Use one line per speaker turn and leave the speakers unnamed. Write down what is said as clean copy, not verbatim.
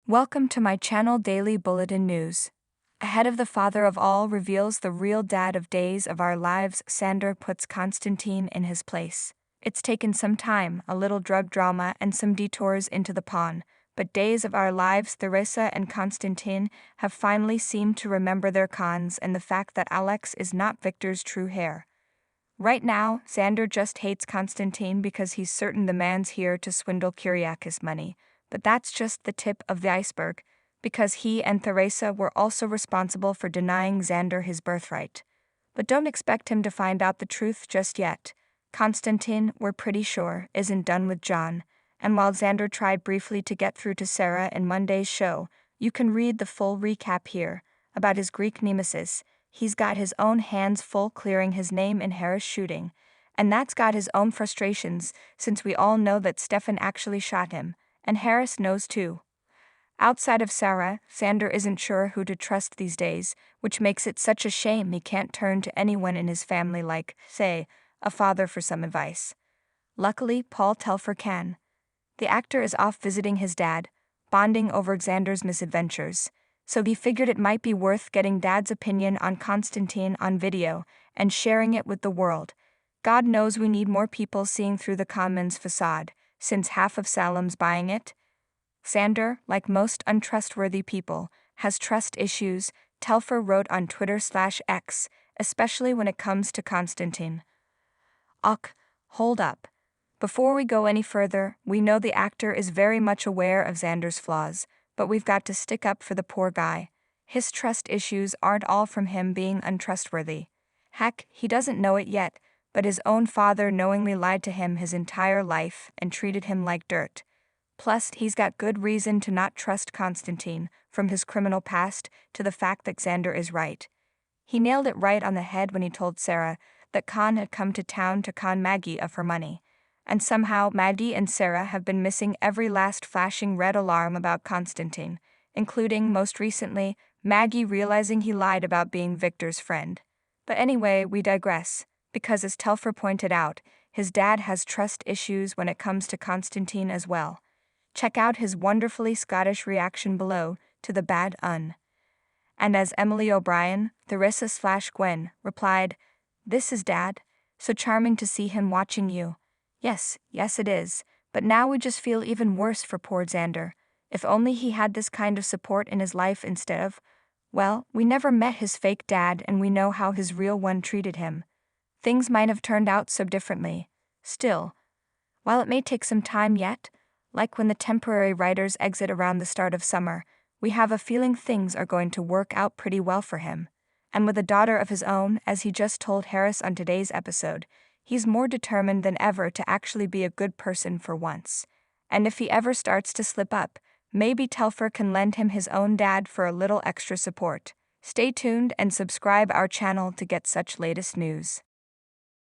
Welcome to my channel Daily Bulletin News. Ahead of the father of all reveals the real dad of days of our lives, Xander puts Konstantin in his place. It's taken some time, a little drug drama and some detours into the pawn, but days of our lives, Teresa and Konstantin, have finally seemed to remember their cons and the fact that Alex is not Victor's true heir. Right now, Xander just hates Konstantin because he's certain the man's here to swindle Kyriakis money. But that's just the tip of the iceberg, because he and Teresa were also responsible for denying Xander his birthright. But don't expect him to find out the truth just yet. Konstantin, we're pretty sure, isn't done with John, and while Xander tried briefly to get through to Sarah in Monday's show, you can read the full recap here. About his Greek nemesis, he's got his own hands full clearing his name in Harris' shooting, and that's got his own frustrations since we all know that Stefan actually shot him. And Harris knows too. Outside of Sarah, Xander isn't sure who to trust these days, which makes it such a shame he can't turn to anyone in his family like, say, a father for some advice. Luckily, Paul Telfer can. The actor is off visiting his dad, bonding over Xander's misadventures, so he figured it might be worth getting Dad's opinion on Konstantin on video and sharing it with the world. God knows we need more people seeing through the conman's facade, since half of Salem's buying it. Xander, like most untrustworthy people, has trust issues, Telfer wrote on Twitter/X, especially when it comes to Konstantin. Hold up. Before we go any further, we know the actor is very much aware of Xander's flaws, but we've got to stick up for the poor guy. His trust issues aren't all from him being untrustworthy. Heck, he doesn't know it yet, but his own father knowingly lied to him his entire life and treated him like dirt. Plus, he's got good reason to not trust Konstantin, from his criminal past to the fact that Xander is right. He nailed it right on the head when he told Sarah that Con had come to town to con Maggie of her money. And somehow Maggie and Sarah have been missing every last flashing red alarm about Konstantin, including, most recently, Maggie realizing he lied about being Victor's friend. But anyway, we digress. Because as Telfer pointed out, his dad has trust issues when it comes to Konstantin as well. Check out his wonderfully Scottish reaction below to the bad un. And as Emily O'Brien, Theresa/Gwen, replied, "This is Dad. So charming to see him watching you." Yes, it is, but now we just feel even worse for poor Xander. If only he had this kind of support in his life instead of, well, we never met his fake dad and we know how his real one treated him. Things might have turned out so differently. Still, while it may take some time yet, like when the temporary writers exit around the start of summer, we have a feeling things are going to work out pretty well for him. And with a daughter of his own, as he just told Harris on today's episode, he's more determined than ever to actually be a good person for once. And if he ever starts to slip up, maybe Telfer can lend him his own dad for a little extra support. Stay tuned and subscribe our channel to get such latest news.